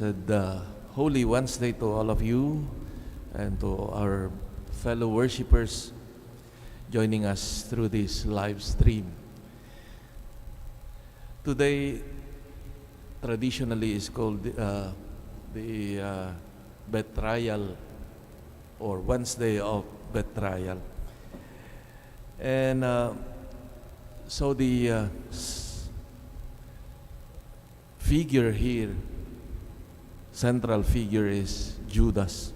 Blessed Holy Wednesday to all of you and to our fellow worshipers joining us through this live stream. Today, traditionally is called the betrayal or Wednesday of betrayal. And so the figure here, central figure is Judas.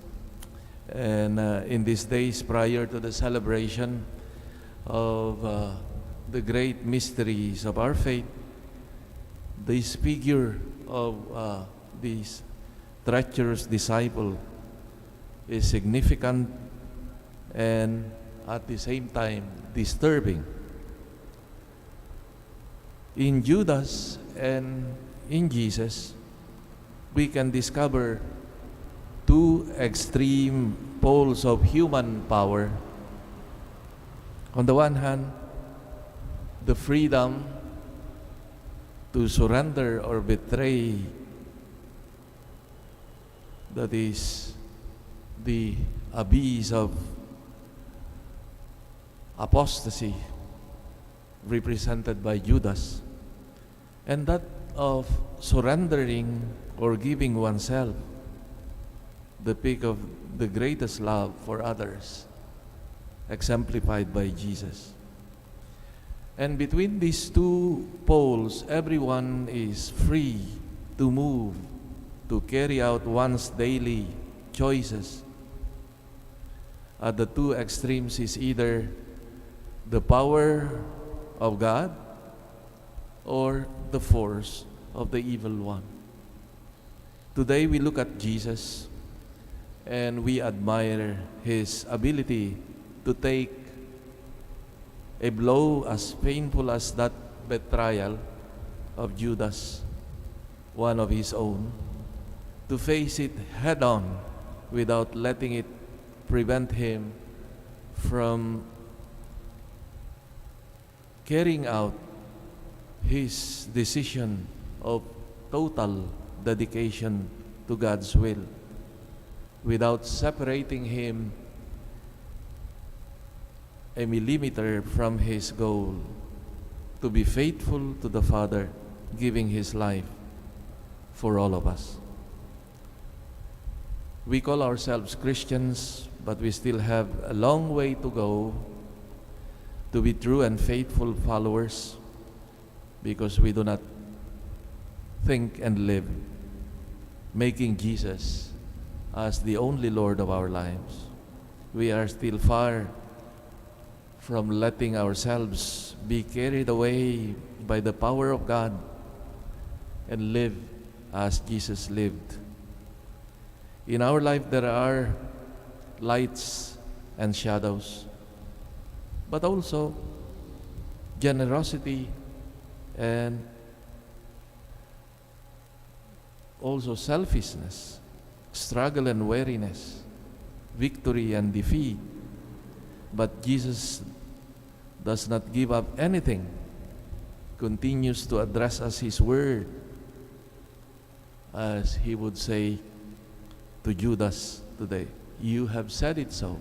And in these days prior to the celebration of the great mysteries of our faith, this figure of this treacherous disciple is significant and at the same time disturbing. In Judas and in Jesus, we can discover two extreme poles of human power. On the one hand, the freedom to surrender or betray, that is the abyss of apostasy represented by Judas, and that of surrendering or giving oneself, the peak of the greatest love for others, exemplified by Jesus. And between these two poles, everyone is free to move, to carry out one's daily choices. At the two extremes is either the power of God or the force of the evil one. Today we look at Jesus and we admire his ability to take a blow as painful as that betrayal of Judas, one of his own, to face it head on without letting it prevent him from carrying out his decision of total dedication to God's will, without separating him a millimeter from his goal, to be faithful to the Father, giving his life for all of us. We call ourselves Christians, but we still have a long way to go to be true and faithful followers, because we do not think and live making Jesus as the only Lord of our lives. We are still far from letting ourselves be carried away by the power of God and live as Jesus lived. In our life there are lights and shadows, but also generosity and also selfishness, struggle and weariness, victory and defeat. But Jesus does not give up anything, continues to address us his word, as he would say to Judas today, "You have said it so."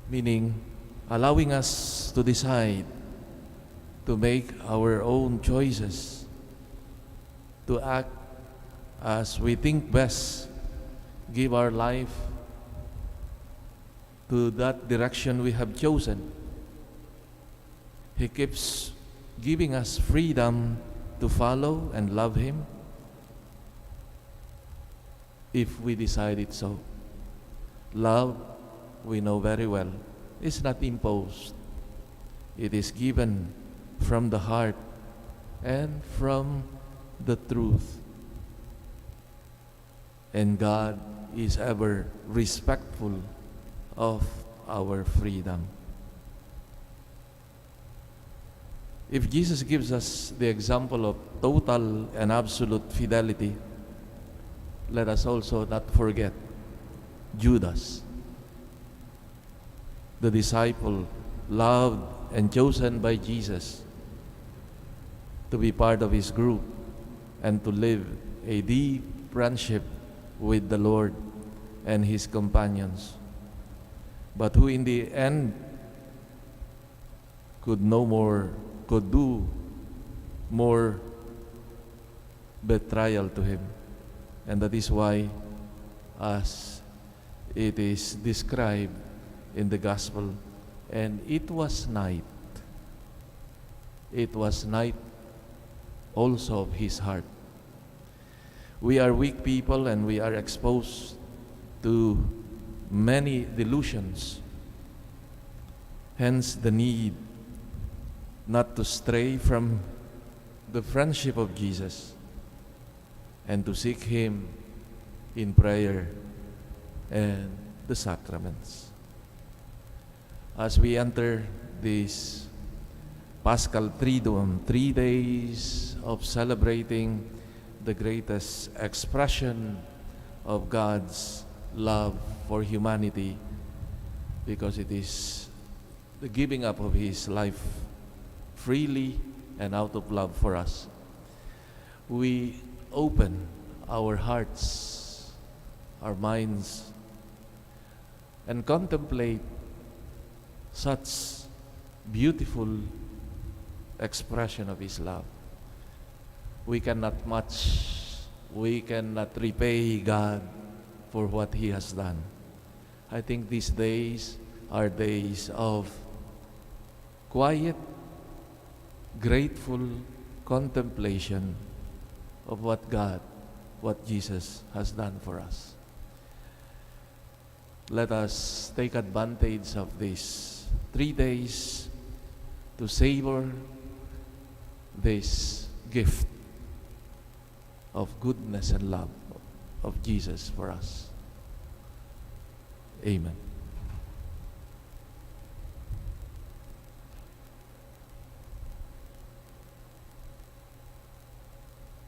Meaning, allowing us to decide, to make our own choices, to act as we think best, give our life to that direction we have chosen. He keeps giving us freedom to follow and love him if we decide it so. Love, we know very well, is not imposed. It is given from the heart and from the truth. And God is ever respectful of our freedom. If Jesus gives us the example of total and absolute fidelity, let us also not forget Judas, the disciple loved and chosen by Jesus to be part of his group, and to live a deep friendship with the Lord and His companions, but who in the end could do more betrayal to Him. And that is why, as it is described in the Gospel, and it was night. It was night also of His heart. We are weak people and we are exposed to many delusions. Hence the need not to stray from the friendship of Jesus and to seek Him in prayer and the sacraments. As we enter this Paschal Triduum, 3 days of celebrating the greatest expression of God's love for humanity, because it is the giving up of His life freely and out of love for us. We open our hearts, our minds, and contemplate such beautiful expression of His love. We cannot repay God for what He has done. I think these days are days of quiet, grateful contemplation of what Jesus has done for us. Let us take advantage of these 3 days to savor this gift of goodness and love of Jesus for us. Amen.